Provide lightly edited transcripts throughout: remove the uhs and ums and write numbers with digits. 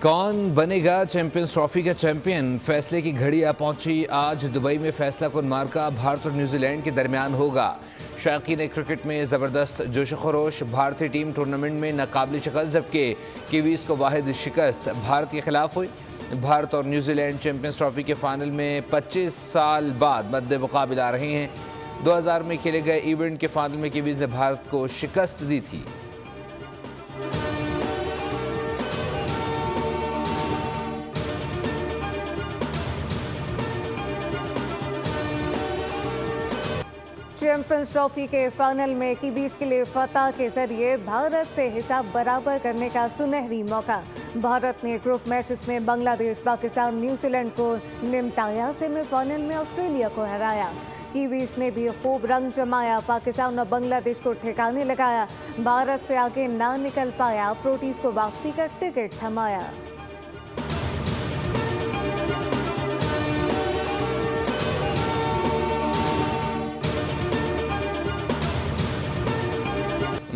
कौन बनेगा champions trophy का चैंपियन? फैसले की घड़ी आ पहुंची। आज दुबई में फैसला कुन मार्का भारत और न्यूजीलैंड के दरमियान होगा। शौकीन क्रिकेट में ज़बरदस्त जोश खरोश। भारतीय टीम टूर्नामेंट में नाकाबिल शिकस्त, जबकि कीवीज को वाहिद शिकस्त भारत के खिलाफ हुई। भारत और न्यूजीलैंड चैंपियंस ट्रॉफी के फाइनल में 25 साल बाद मद्दे मुकाबिल आ रहे हैं। 2000 में खेले गए इवेंट के फाइनल में कीवीज ने भारत को शिकस्त दी थी। चैंपियंस ट्रॉफी के फाइनल में कीवीज के लिए फतह के जरिए भारत से हिसाब बराबर करने का सुनहरी मौका। भारत ने ग्रुप मैचेस में बांग्लादेश, पाकिस्तान, न्यूजीलैंड को निपटाया। सेमीफाइनल में ऑस्ट्रेलिया को हराया। कीवीज ने भी खूब रंग जमाया, पाकिस्तान और बांग्लादेश को ठिकाने लगाया। भारत से आगे ना निकल पाया, प्रोटीज को वापसी का टिकट थमाया।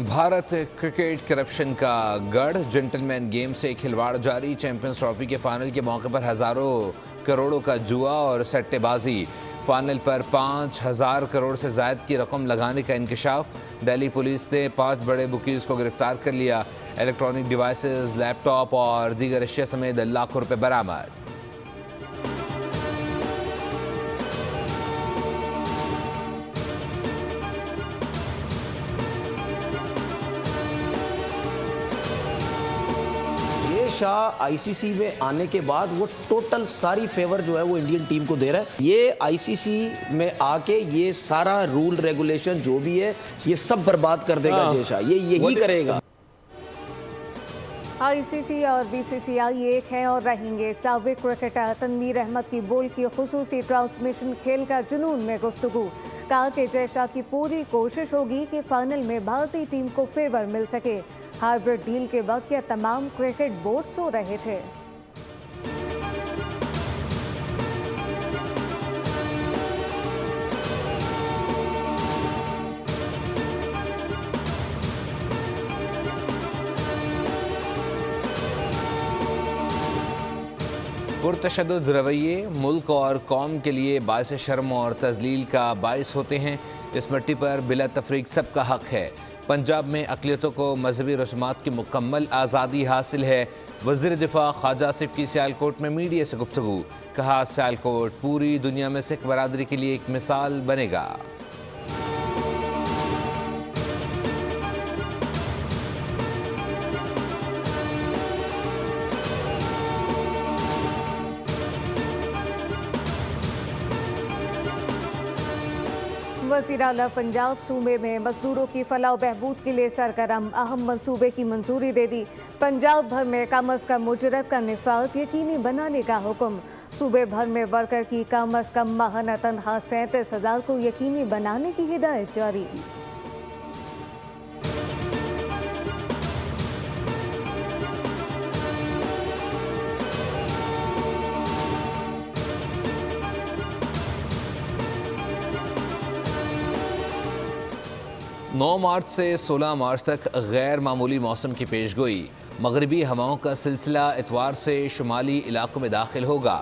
भारत क्रिकेट करप्शन का गढ़। जेंटलमैन गेम से खिलवाड़ जारी। चैंपियंस ट्रॉफी के फाइनल के मौके पर हजारों करोड़ों का जुआ और सट्टेबाजी। फाइनल पर 5,000 करोड़ से ज़ायद की रकम लगाने का इंकशाफ। दिल्ली पुलिस ने 5 बड़े बुकीज को गिरफ्तार कर लिया। इलेक्ट्रॉनिक डिवाइसेस, लैपटॉप और दीगर अशिया समेत लाखों रुपए बरामद। शाह आईसीसी में आने के बाद वो टोटल सारी फेवर जो है वो इंडियन टीम को दे रहा है। ये आईसीसी में आके ये सारा रूल रेगुलेशन जो भी है ये सब बर्बाद कर देगा। जय शाह ये यही करेगा। आईसीसी और बीसीसीआई एक हैं और रहेंगे। साबिक क्रिकेटर तनवीर अहमद की बोल की खुसूसी ट्रांसमिशन खेल का जुनून में गुफ्तगू। कहा कि जय शाह की पूरी कोशिश होगी कि फाइनल में भारतीय टीम को फेवर मिल सके। हाइब्रिड डील के वक्त यह तमाम क्रिकेट बोर्ड सो रहे थे। पुरतशद्दुद रवैये मुल्क और कौम के लिए बाइस शर्म और तजलील का बाइस होते हैं। इस मिट्टी पर बिला तफरीक सबका हक है। पंजाब में अक़लियतों को मजहबी रस्मात की मुकम्मल आज़ादी हासिल है। वज़ीर दिफा ख्वाजा आसिफ की सियालकोट में मीडिया से गुफ्तगू। कहा, सियालकोट पूरी दुनिया में सिख बरादरी के लिए एक मिसाल बनेगा। वज़ीर आला पंजाब सूबे में मजदूरों की फलाह बहबूद के लिए सरगर्म। अहम मंसूबे की मंजूरी दे दी। पंजाब भर में कम अज़ कम उजरत का निफाज यकीनी बनाने का हुक्म। सूबे भर में वर्कर की कम अज़ कम माहाना तनख्वाह 37,000 को यकीनी बनाने की हिदायत जारी। नौ मार्च से 16 मार्च तक गैर मामूली मौसम की पेशगोई। मगरबी हवाओं का सिलसिला इतवार से शुमाली इलाकों में दाखिल होगा।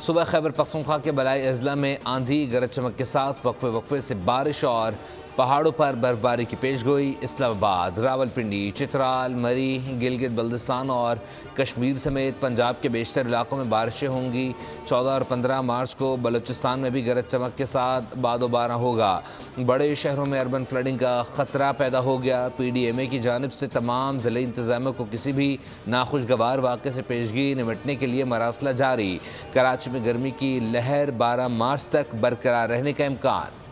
सुबह खैबर पख्तूनख्वा के बलाई अजला में आंधी गरज चमक के साथ वक्फे वक्फे से बारिश और पहाड़ों पर बर्फबारी की पेशगोई। इस्लामाबाद, रावलपिंडी, चित्राल, मरी, गिलगित बल्दिस्तान और कश्मीर समेत पंजाब के बेशतर इलाकों में बारिशें होंगी। 14 और 15 मार्च को बलूचिस्तान में भी गरज चमक के साथ बादोबारा होगा। बड़े शहरों में अर्बन फ्लडिंग का ख़तरा पैदा हो गया। PDMA की जानिब से तमाम ज़िले इंतज़ामियों को किसी भी नाखुशगवार वाक़े से पेशगी निपटने के लिए मरासला जारी। कराची में गर्मी की लहर 12 मार्च तक बरकरार रहने का इम्कान।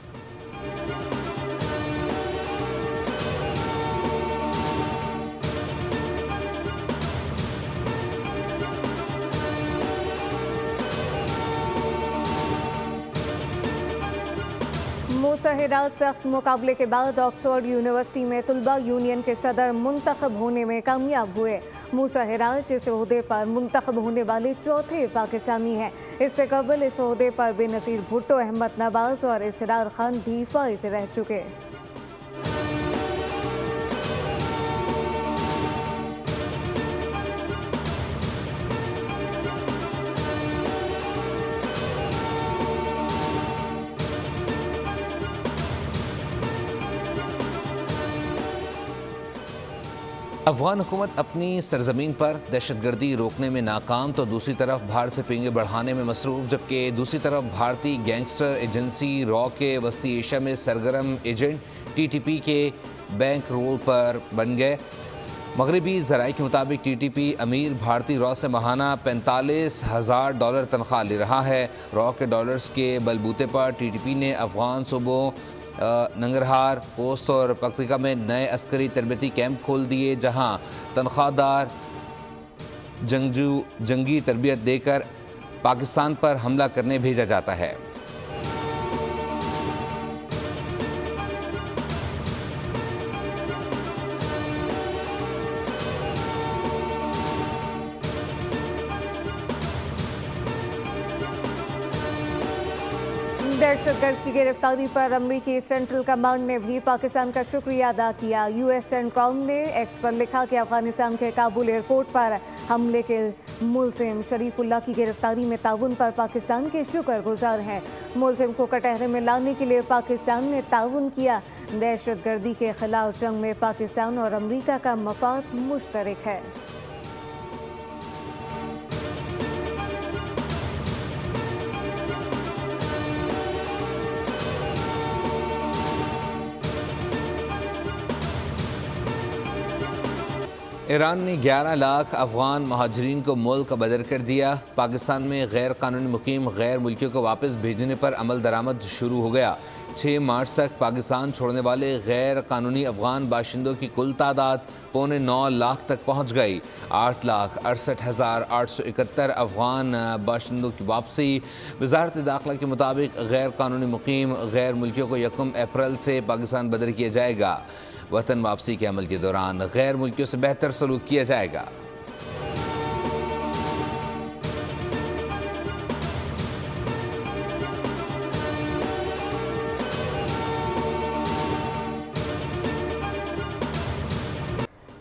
मुसहरात सख्त मुकाबले के बाद ऑक्सफोर्ड यूनिवर्सिटी में तुलबा यूनियन के सदर मुंतखब होने में कामयाब हुए। मुसहरात इस ओहदे पर मुंतखब होने वाले चौथे पाकिस्तानी हैं। इससे कबल इस ओहदे पर बेनज़ीर भुट्टो, अहमद नवाज और इसरार खान भी फाइज रह चुके। अफगान हुकूमत अपनी सरजमीन पर दहशतगर्दी रोकने में नाकाम तो दूसरी तरफ भारत से पिंगे बढ़ाने में मसरूफ़, जबकि दूसरी तरफ भारतीय गैंगस्टर एजेंसी रॉ के वस्ती एशिया में सरगर्म एजेंट TTP के बैंक रोल पर बन गए। मगरबी ज़राए के मुताबिक TTP अमीर भारतीय रॉ से माहाना $45,000 तनख्वाह ले रहा है। रॉ के डॉलर्स के बलबूते पर TTP ने अफगान सूबों नंगरहार, पोस्ट और पक्तिका में नए अस्करी तरबती कैंप खोल दिए, जहां तनख्वाहदार जंगी तरबियत देकर पाकिस्तान पर हमला करने भेजा जाता है। दहशतगर्द की गिरफ्तारी पर अमरीकी सेंट्रल कमांड ने भी पाकिस्तान का शुक्रिया अदा किया। US सेंटकॉम ने एक्स पर लिखा कि अफगानिस्तान के काबुल एयरपोर्ट पर हमले के मुलजिम शरीफुल्लाह की गिरफ्तारी में ताउन पर पाकिस्तान के शुक्रगुजार हैं। मुलजिम को कटहरे में लाने के लिए पाकिस्तान ने ताउन किया। दहशतगर्दी के खिलाफ जंग में पाकिस्तान और अमरीका का मफाद मुश्तरक है। ईरान ने 11 लाख अफगान महाजरीन को मुल्क बदर कर दिया। पाकिस्तान में गैर कानूनी मुकीम गैर मुल्कियों को वापस भेजने पर अमल दरामद शुरू हो गया। 6 मार्च तक पाकिस्तान छोड़ने वाले गैर कानूनी अफगान बाशिंदों की कुल तादाद 9.25 लाख तक पहुँच गई। 8,68,871 अफगान बाशिंदों की वापसी। वजारत दाखिला के मुताबिक गैर कानूनी मुकीम गैर मुल्कियों को 1 अप्रैल से पाकिस्तान बदर किया जाएगा। वतन वापसी के अमल के दौरान गैर मुल्कियों से बेहतर सलूक किया जाएगा।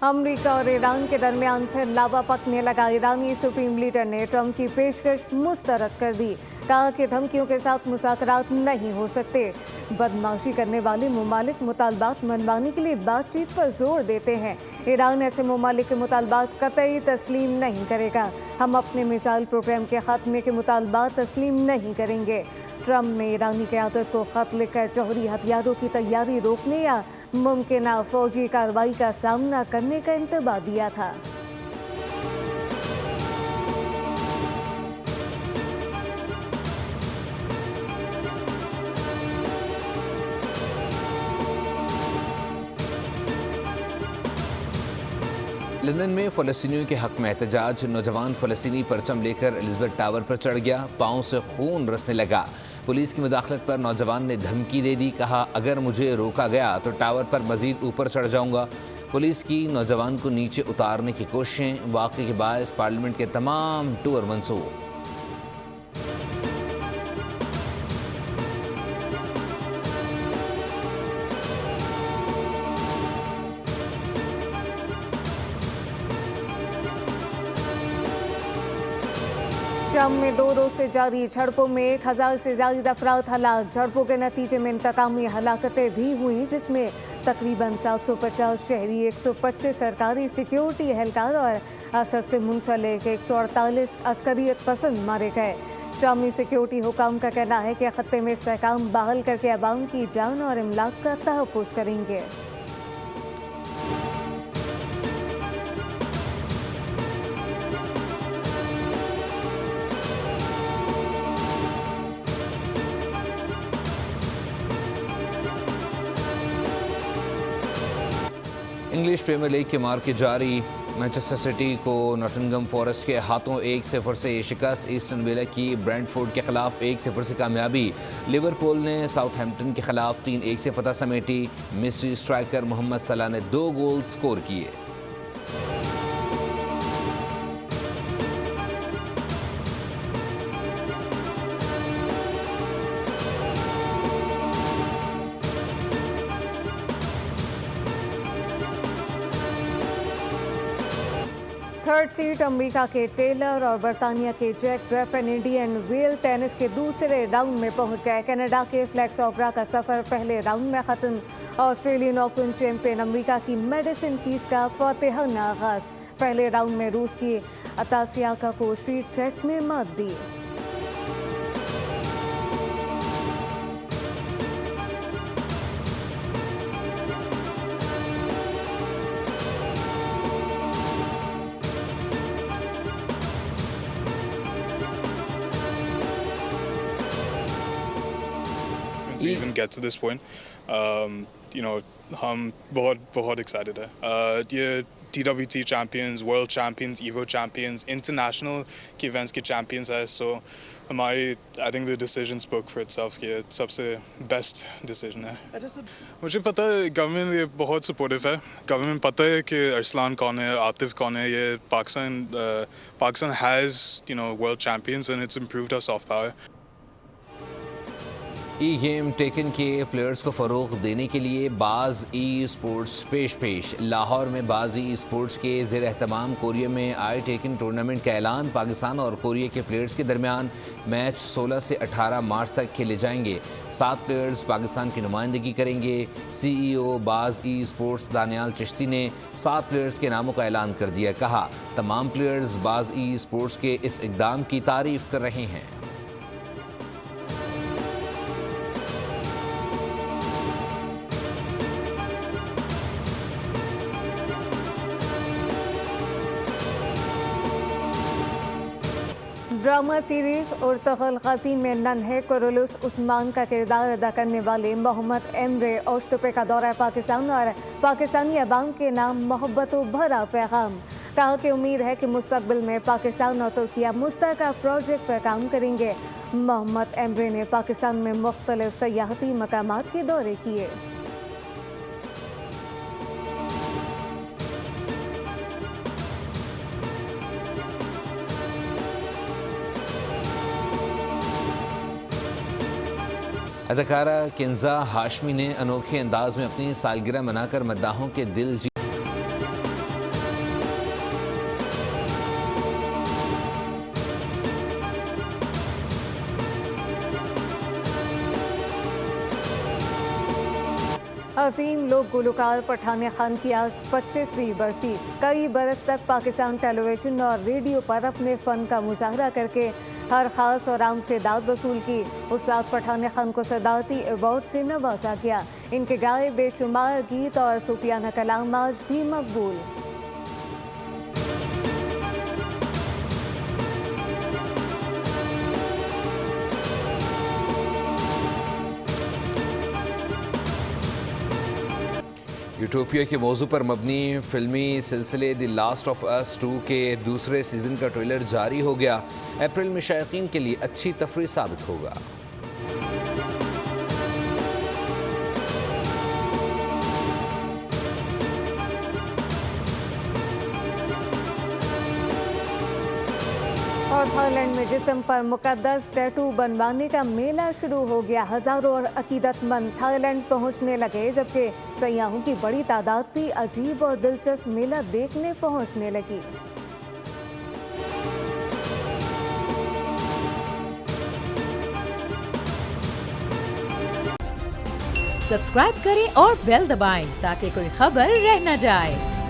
अमेरिका और ईरान के दरमियान फिर लावा पकने लगा। ईरानी सुप्रीम लीडर ने ट्रंप की पेशकश मुस्तरद कर दी। कहा कि धमकियों के साथ मुज़ाकरात नहीं हो सकते। बदमाशी करने वाले मुमालिक मुतालबात मनवाने के लिए बातचीत पर जोर देते हैं। ईरान ऐसे मुमालिक के मुतालबात कतई तस्लीम नहीं करेगा। हम अपने मिसाइल प्रोग्राम के खात्मे के मुतालबात तस्लीम नहीं करेंगे। ट्रंप ने ईरानी क़यादत को ख़त लिखकर जौहरी हथियारों की तैयारी रोकने या मुमकिन फौजी कार्रवाई का सामना करने का इंतबाह दिया था। लंदन में फ़लस्तीनियों के हक़ में एहतजाज। नौजवान फ़लस्तीनी परचम लेकर एलिज़ाबेथ टावर पर चढ़ गया। पाँव से खून रसने लगा। पुलिस की मुदाखलत पर नौजवान ने धमकी दे दी। कहा, अगर मुझे रोका गया तो टावर पर मज़ीद ऊपर चढ़ जाऊंगा। पुलिस की नौजवान को नीचे उतारने की कोशिशें। वाक़े के बायस पार्लियामेंट के तमाम टूर मंसूख। शाम में 2 रोज से जारी झड़पों में 1000 से ज्यादा अफराद हलाक। झड़पों के नतीजे में इंतकामी हलाकतें भी हुई, जिसमें तकरीबन 750 शहरी, 125 सरकारी सिक्योरिटी एहलकार और असद से मुंसलिक 148 अस्करियत पसंद मारे गए। शामी सिक्योरिटी हुकाम का कहना है कि खत्ते में इस्तेहकाम बहाल करके अवाम की जान और इमलाक का तहफ़्फ़ुज़ करेंगे। इंग्लिश प्रीमियर लीग के मार्के जारी। मैनचेस्टर सिटी को नॉटिंघम फॉरेस्ट के हाथों 1-0 से शिकस्त। ईस्टर्न विला की ब्रेंटफोर्ड के खिलाफ 1-0 से कामयाबी। लिवरपूल ने साउथहैम्पटन के खिलाफ 3-1 से फतह समेटी। मिस्री स्ट्राइकर मोहम्मद सलाह ने 2 गोल स्कोर किए। थर्ड सीट अमेरिका के टेलर और बर्तानिया के जैक ड्रेफन इंडियन वेल टेनिस के दूसरे राउंड में पहुंच गए। कनाडा के फ्लेक्स ओब्रा का सफर पहले राउंड में खत्म। ऑस्ट्रेलियन ओपन चैंपियन अमेरिका की मेडिसिन कीज का फतेहाना आगाज। पहले राउंड में रूस की अतासियाका को स्ट्रीट सेट में मात दी। to even get to this point. हम बहुत excited है. ये TWT champions, world champions, Evo champions, international के events के champions है. So हमारी I think the decision spoke for itself कि ये सबसे best decision है. मुझे पता है government ये बहुत supportive है. Government पता है कि अरसलान कौन है, आतिफ कौन है. ये Pakistan has world champions and it's improved our soft power. E game taken के प्लेयर्स को फ़रोग़ देने के लिए बाज़ ई स्पोर्ट्स पेश लाहौर में बाज़ ई स्पोर्ट्स के ज़ेर एहतमाम कोरिया में आई टेकन टूर्नामेंट का ऐलान। पाकिस्तान और कोरिया के प्लेयर्स के दरमियान मैच 16 से 18 मार्च तक खेले जाएंगे। 7 प्लेयर्स पाकिस्तान की नुमाइंदगी करेंगे। CEO बाज़ ई स्पोर्ट्स दानियाल चिश्ती ने 7 प्लेयर्स के नामों का ऐलान कर दिया। कहा तमाम प्लेयर्स बाज़ ई स्पोर्ट्स के इस इक़दाम की तारीफ़ कर रहे हैं। ड्रामा सीरीज उर्तुगल ग़ाज़ी में नन्हे कुरुलुस उस्मान का किरदार अदा करने वाले मोहम्मद एमरे औशतुपे का दौरा पाकिस्तान और पाकिस्तानी अवाम के नाम मोहब्बत भरा पैगाम। कहा कि उम्मीद है कि मुस्तक़बिल में पाकिस्तान और तुर्किया मुश्तरका प्रोजेक्ट पर काम करेंगे। मोहम्मद एमरे ने पाकिस्तान में मुख्तलिफ सयाहती मकामात के दौरे किए। अदाकारा किंजा हाशमी ने अनोखे अंदाज में अपनी सालगिरह मनाकर मद्दाहों के दिल जीत। अजीम लोक गुलकार पठान खान की आज 25वीं बरसी। कई बरस तक पाकिस्तान टेलीविजन और रेडियो पर अपने फ़न का मुजाहरा करके हर खास और आम से दाद वसूल की। उस्ताद पठान खान को सदारती अवार्ड से नवाजा गया। इनके गाए बेशुमार गीत और सूफियाना कलाम आज भी मकबूल। यूटोपिया के मौजू पर मबनी फिल्मी सिलसिले द लास्ट ऑफ अस 2 के दूसरे सीज़न का ट्रेलर जारी हो गया। अप्रैल में शायकीन के लिए अच्छी तफरीह साबित होगा। और थाईलैंड में जिस्म पर मुकद्दस टैटू बनवाने का मेला शुरू हो गया। हजारों और अकीदतमंद थाईलैंड पहुंचने लगे, जबकि सयाहों की बड़ी तादाद भी अजीब और दिलचस्प मेला देखने पहुंचने लगी। सब्सक्राइब करें और बेल दबाएं ताकि कोई खबर रह न जाए।